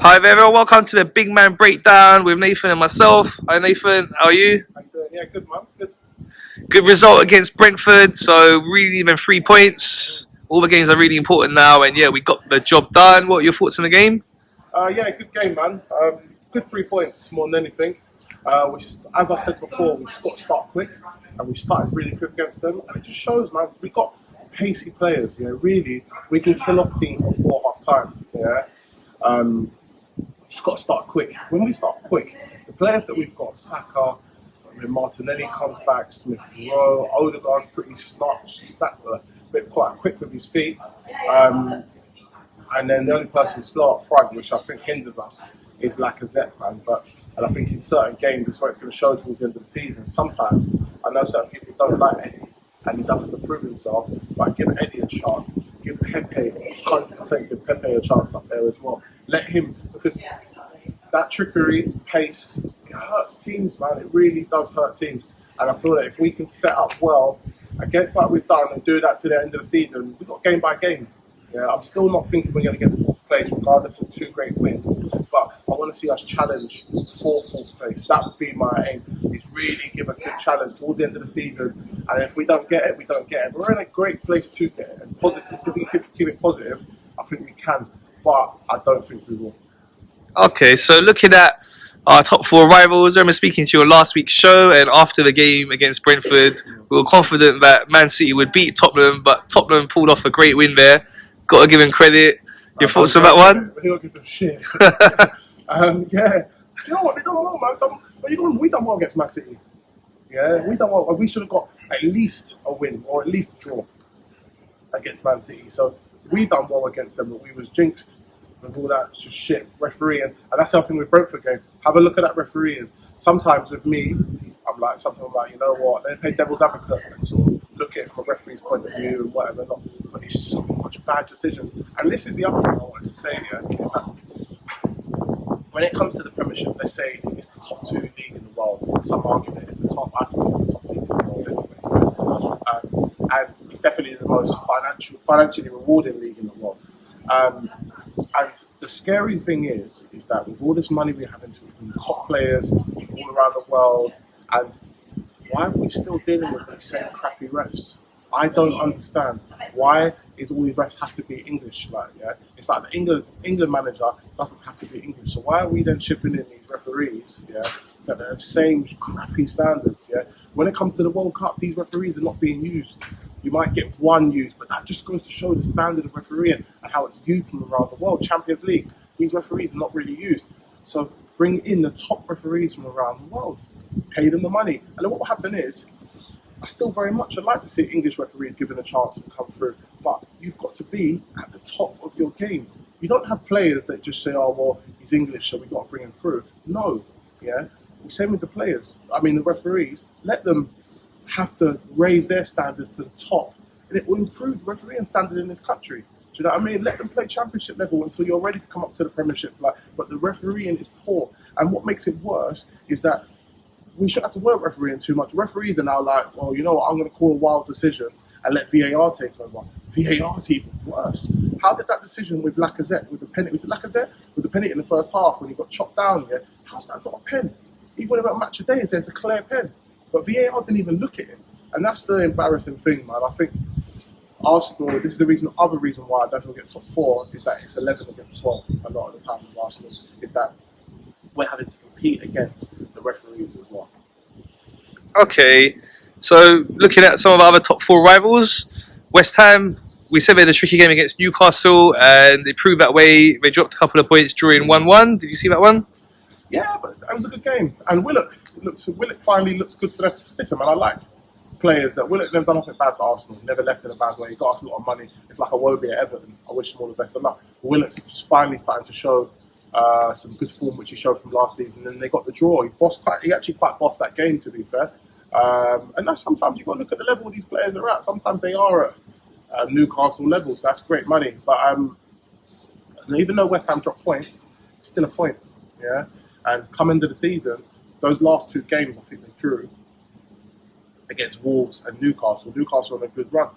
Hi there, everyone. Welcome to the Big Man Breakdown with Nathan and myself. Hi Nathan, how are you? How you doing? Yeah, good man, good. Good result against Brentford, so really even 3 points. All the games are really important now, and yeah, we got the job done. What are your thoughts on the game? Yeah, good game, man. Good 3 points more than anything. As I said before, we got to start quick, and we started really quick against them, and it just shows, man. We got pacey players. Really, we can kill off teams before half time. Just got to start quick. When we start quick, the players that we've got, Saka, when Martinelli comes back, Smith Rowe, Odegaard's pretty quite quick with his feet. And then the only person slow up front, which I think hinders us, is Lacazette, man. And I think in certain games, it's where it's going to show towards the end of the season. Sometimes, I know certain people don't like Eddie, and he doesn't have to prove himself, but give Eddie a chance. Give Pepe, 100% give Pepe a chance up there as well. Let him, because that trickery, pace, it hurts teams, man. It really does hurt teams. And I feel that if we can set up well against like we've done and do that to the end of the season, we've got game by game. Yeah, I'm still not thinking we're going to get to fourth place, regardless of 2 great wins. But I want to see us challenge for fourth place. That would be my aim, is really give a good challenge towards the end of the season. And if we don't get it, we don't get it. We're in a great place to get it. And positive, if we can keep it positive, I think we can. But I don't think we will. Okay, so looking at our top 4 rivals, I remember speaking to you on last week's show, and after the game against Brentford, we were confident that Man City would beat Tottenham, but Tottenham pulled off a great win there. Got to give him credit. Your thoughts on that one? He don't give them shit. Yeah. Do you know what? They done well, man. We done well against Man City. Yeah, we done well. We should have got at least a win or at least a draw against Man City. So we done well against them, but we was jinxed with all that just shit refereeing. And that's something with Brentford game. Have a look at that refereeing. Sometimes with me, I'm like, you know what? They play devil's advocate and sort of look at it from a referee's point of view and whatever. But it's so much bad decisions. And this is the other thing I wanted to say here, is that when it comes to the Premiership, let's say it's the top 2 league in the world. Some argue that it's the top. I think it's the top league in the world anyway. And it's definitely the most financially rewarding league in the world. And the scary thing is that with all this money we have into top players all around the world, and why are we still dealing with these same crappy refs? I don't understand. Why is all these refs have to be English? It's like the England manager doesn't have to be English. So why are we then shipping in these referees? That are the same crappy standards. When it comes to the World Cup, these referees are not being used. You might get one used, but that just goes to show the standard of refereeing and how it's viewed from around the world. Champions League, these referees are not really used. So bring in the top referees from around the world, pay them the money. And then what will happen is, I still very much would like to see English referees given a chance to come through, but you've got to be at the top of your game. You don't have players that just say, oh, well, he's English, so we've got to bring him through. No, same with the players. The referees, let them have to raise their standards to the top, and it will improve the refereeing standard in this country. Do you know what I mean? Let them play championship level until you're ready to come up to the Premiership. But the refereeing is poor, and what makes it worse is that we shouldn't have to work refereeing too much. Referees are now like, well, you know what, I'm going to call a wild decision and let VAR take over. VAR's even worse. How did that decision with Lacazette, with the penalty, was it Lacazette? With the penalty in the first half when he got chopped down, how's that got a pen? Even about match of day, it says a clear pen. But VAR didn't even look at it. And that's the embarrassing thing, man. I think Arsenal, this is the other reason why I definitely get top 4, is that it's 11 against 12 a lot of the time with Arsenal, is that we're having to compete against the referees as well. Okay, so looking at some of our other top 4 rivals, West Ham, we said they had a tricky game against Newcastle, and they proved that way. They dropped a couple of points during 1-1. Did you see that one? Yeah, but it was a good game. And Willock finally looks good for them. Listen, man, I like players that Willock never done nothing bad to Arsenal. Never left in a bad way. He got us a lot of money. It's like a Wobie at Everton. I wish him all the best of luck. But Willock's finally starting to show some good form, which he showed from last season. And then they got the draw. He actually quite bossed that game, to be fair. And that's sometimes you've got to look at the level these players are at. Sometimes they are at Newcastle level, so that's great money. But even though West Ham dropped points, it's still a point. And come into the season, those last 2 games I think they drew against Wolves and Newcastle. Newcastle on a good run.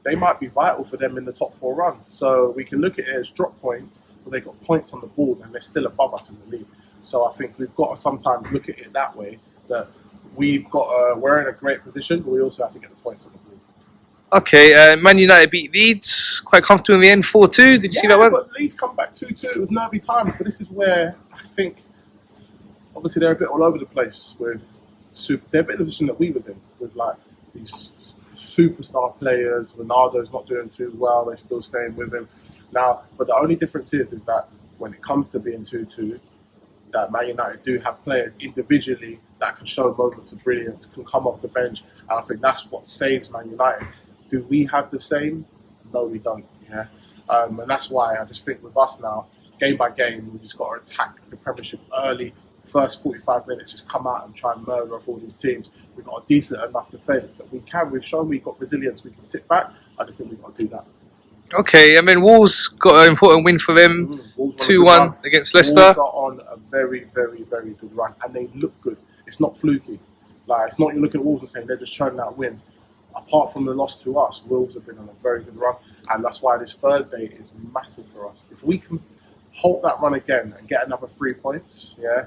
They might be vital for them in the top 4 run. So we can look at it as drop points, but they got points on the board and they're still above us in the league. So I think we've got to sometimes look at it that way, that we're in a great position, but we also have to get the points on the board. Okay, Man United beat Leeds quite comfortable in the end, 4-2. Did you see that one? But Leeds come back 2-2. It was nervy times, but this is where I think, obviously, they're a bit all over the place with they're a bit in the position that we was in, with like these superstar players. Ronaldo's not doing too well; they're still staying with him now. But the only difference is that when it comes to being 2-2, that Man United do have players individually that can show moments of brilliance, can come off the bench, and I think that's what saves Man United. Do we have the same? No, we don't. Yeah, and that's why I just think with us now, game by game, we just got to attack the Premiership early. First 45 minutes, just come out and try and murder off all these teams. We've got a decent enough defence that we can. We've shown we've got resilience. We can sit back. I just think we've got to do that. Okay, I mean, Wolves got an important win for them, 2-1 against Leicester. Wolves are on a very, very, very good run, and they look good. It's not fluky. Like, it's not you're looking at Wolves and saying they're just churning out wins. Apart from the loss to us, Wolves have been on a very good run, and that's why this Thursday is massive for us. If we can halt that run again and get another 3 points, yeah,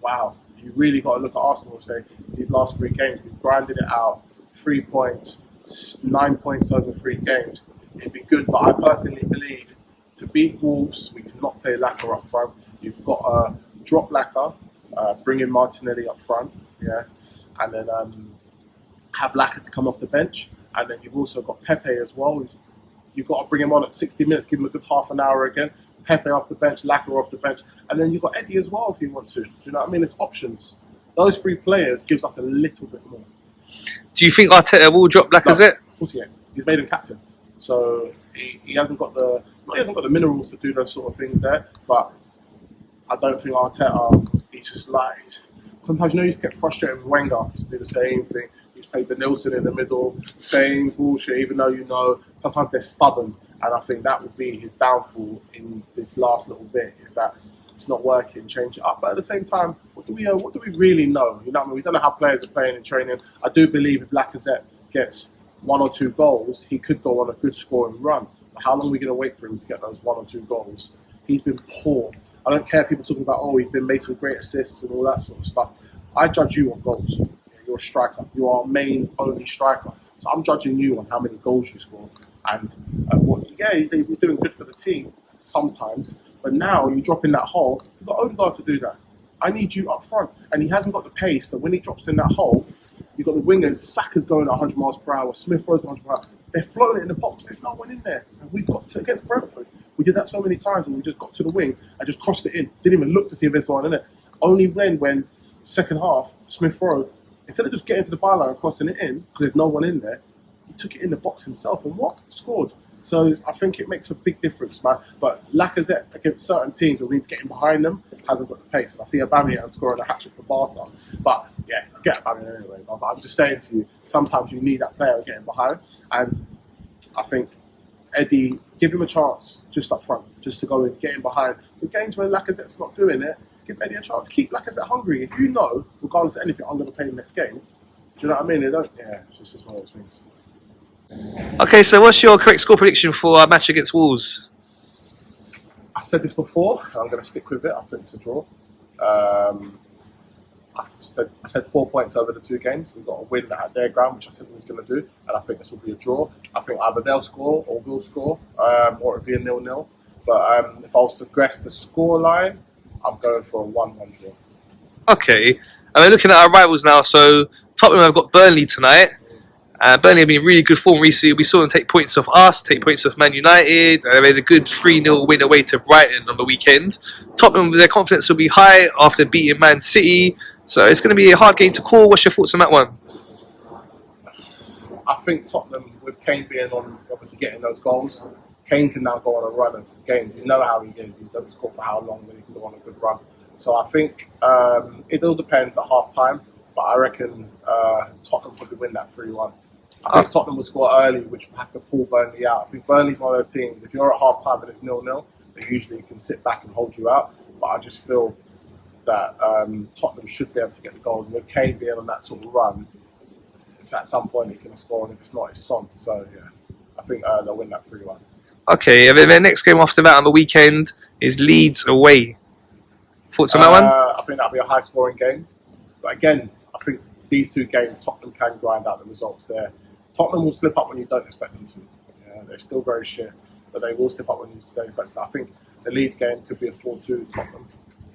wow. You really got to look at Arsenal and say, these last 3 games, we've grinded it out, 3 points, 9 points over 3 games. It'd be good, but I personally believe to beat Wolves, we cannot play Laca up front. You've got to drop Laca, bring in Martinelli up front, yeah, and then have Laca to come off the bench. And then you've also got Pepe as well. You've got to bring him on at 60 minutes, give him a good half an hour again. Pepe off the bench, Laca off the bench, and then you've got Eddie as well if you want to. Do you know what I mean? It's options. Those 3 players gives us a little bit more. Do you think Arteta will drop Lacazette? No, of course he ain't. He's made him captain, so he hasn't got the minerals to do those sort of things there. But I don't think Arteta. He's just like sometimes you used to get frustrated with Wenger. He used to do the same thing. He used to play the Nilsson in the middle, saying bullshit, even though sometimes they're stubborn. And I think that would be his downfall in this last little bit, is that it's not working, change it up. But at the same time, what do we really know? You know what I mean? We don't know how players are playing in training. I do believe if Lacazette gets 1 or 2 goals, he could go on a good scoring run. But how long are we going to wait for him to get those 1 or 2 goals? He's been poor. I don't care people talking about, he's been made some great assists and all that sort of stuff. I judge you on goals. You're a striker. You are a main only striker. So I'm judging you on how many goals you score. And he's doing good for the team sometimes, but now you drop in that hole, you've got Odegaard to do that. I need you up front, and he hasn't got the pace that when he drops in that hole, you've got the wingers, Saka's going at 100 miles per hour, Smith Rowe's 100 miles per hour, they're floating it in the box, there's no one in there, and we've got to, against Brentford, we did that so many times when we just got to the wing and just crossed it in, didn't even look to see if there's someone in it. Only when second half, Smith Rowe, instead of just getting to the byline and crossing it in, because there's no one in there, he took it in the box himself and scored. So I think it makes a big difference, man. But Lacazette against certain teams where we need to get in behind them hasn't got the pace. And I see Aubameyang scoring a hat-trick for Barca. But yeah, forget Aubameyang anyway. But I'm just saying to you, sometimes you need that player getting behind. And I think Eddie, give him a chance just up front, just to go and get him behind. The games where Lacazette's not doing it, give Eddie a chance. Keep Lacazette hungry. If you know, regardless of anything, I'm going to play the next game. Do you know what I mean? It's just one of those things. Okay, so what's your correct score prediction for our match against Wolves? I said this before, and I'm going to stick with it. I think it's a draw. I said 4 points over the 2 games. We've got a win at their ground, which I said we was going to do, and I think this will be a draw. I think either they'll score or we'll score, or it'll be a 0-0. But if I was to guess the score line, I'm going for a 1-1 draw. Okay, and we're looking at our rivals now. So Tottenham have got Burnley tonight. Burnley have been in really good form recently. We saw them take points off us, take points off Man United, and they made a good 3-0 win away to Brighton on the weekend. Tottenham, their confidence will be high after beating Man City, so it's going to be a hard game to call. What's your thoughts on that one? I think Tottenham, with Kane being on, obviously getting those goals, Kane can now go on a run of games. You know how he is. He doesn't score for how long, but he can go on a good run. So I think it all depends at half time, but I reckon Tottenham probably win that 3-1. I think Tottenham will score early, which will have to pull Burnley out. I think Burnley's one of those teams, if you're at half time and it's 0-0, they usually can sit back and hold you out. But I just feel that Tottenham should be able to get the goals. And with Kane being on that sort of run, it's at some point he's going to score, and if it's not, it's Son. So yeah, I think they'll win that 3-1. Okay, and then their next game after that on the weekend is Leeds away. Thoughts on that one? I think that'll be a high-scoring game. But again, I think these two games, Tottenham can grind out the results there. Tottenham will slip up when you don't expect them to. Yeah, they're still very shit, but they will slip up when you don't expect them. So I think the Leeds game could be a 4-2 Tottenham.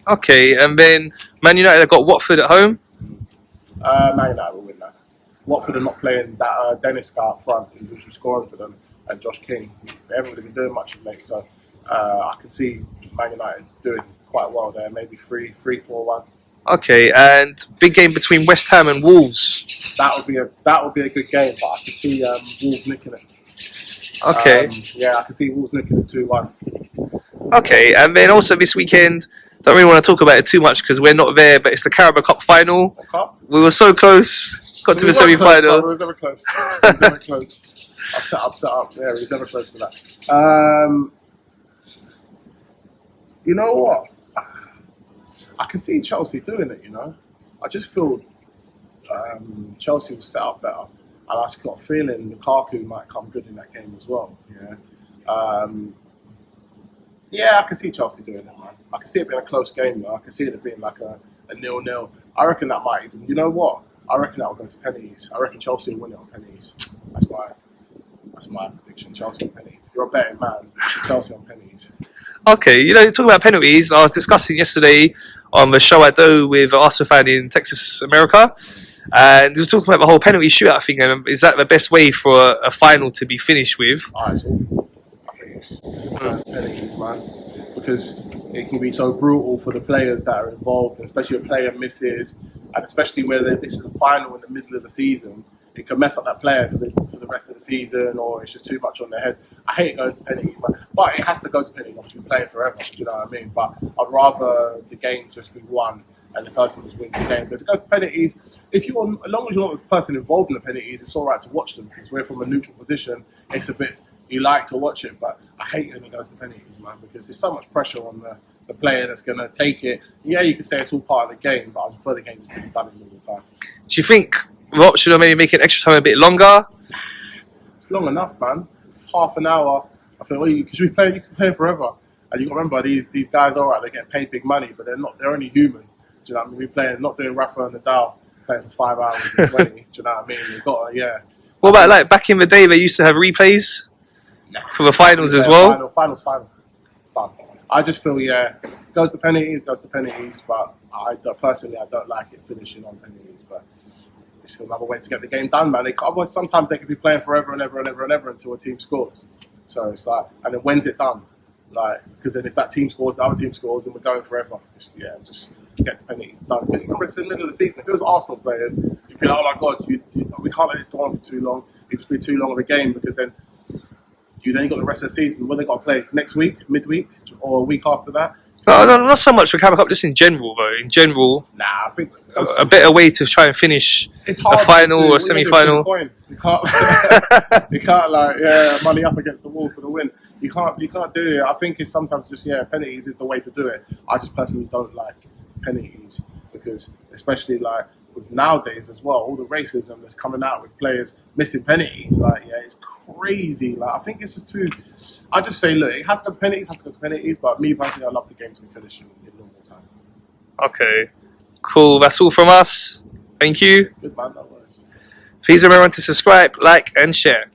Okay, and then Man United have got Watford at home. Man United will win that. Watford are not playing that Dennis guy up front, who's usually scoring for them, and Josh King. They haven't really been doing much of late, so I can see Man United doing quite well there. Maybe 3-4-1. Okay, and big game between West Ham and Wolves. That would be a good game, but I can see Wolves nicking it. Okay. Yeah, I can see Wolves nicking it 2-1. Okay, and then also this weekend, don't really want to talk about it too much because we're not there, but it's the Carabao Cup Final. Cup? We were so close, got to the semi-final. It was never close. It was never close. Upset up. Yeah, we were never close for that. You know what? I can see Chelsea doing it, you know. I just feel Chelsea was set up better. And I just got a feeling Lukaku might come good in that game as well. Yeah, I can see Chelsea doing it, man. I can see it being a close game, though. I can see it being like a 0-0. I reckon that might even, you know what? I reckon that will go to penalties. I reckon Chelsea will win it on penalties. That's my prediction. Chelsea on penalties. If you're a betting man, Chelsea on penalties. Okay, you know, talking about penalties, I was discussing yesterday on the show I do with an Arsenal fan in Texas, America, and we were talking about the whole penalty shootout thing, and is that the best way for a final to be finished with? It's awful. I think it's penalties, man, because it can be so brutal for the players that are involved, and especially if a player misses, and especially where this is a final in the middle of the season. It can mess up that player for the rest of the season, or it's just too much on their head. I hate going to penalties, man. But it has to go to penalties. Obviously, we're playing forever. Do you know what I mean? But I'd rather the game just be won and the person just wins the game. But if it goes to penalties, as long as you're not the person involved in the penalties, it's all right to watch them because we're from a neutral position. It's a bit you like to watch it, but I hate when it goes to penalties, man, because there's so much pressure on the player that's going to take it. Yeah, you can say it's all part of the game, but I prefer the game just to be done all the time. Do you think the option of maybe making extra time a bit longer? It's long enough, man. Half an hour. I think, because you can play forever. And you got to remember, these guys, all right, they get paid big money, but they're only human. Do you know what I mean? We're playing, not doing Rafa and Nadal, playing for 5 hours and 20. Do you know what I mean? You've got to, yeah. What about like back in the day, they used to have replays for the finals as well? Finals. It's done. I just feel, goes to penalties, but personally, I don't like it finishing on penalties, but it's another way to get the game done, man. Sometimes they could be playing forever and ever until a team scores. So it's like, and then when's it done? Like, because then if that team scores, the other team scores, and we're going forever. Just get to penalties. Done. Remember, it's in the middle of the season. If it was Arsenal playing, you'd be like, oh my God, we can't let this go on for too long. It'd just be too long of a game because then you got the rest of the season. When they got to play next week, midweek, or a week after that. No, not so much for Carabao Cup, just in general, though. In general, I think a better way to try and finish a final or semi-final. You can't, money up against the wall for the win. You can't do it. I think it's sometimes just penalties is the way to do it. I just personally don't like penalties because, especially like with nowadays as well, all the racism that's coming out with players missing penalties. It's crazy. I think it's just too. I just say, look, it has to go to penalties. But me personally, I love the game to be finished in normal time. Okay, cool. That's all from us. Thank you. Good man, that was. Please remember to subscribe, like, and share.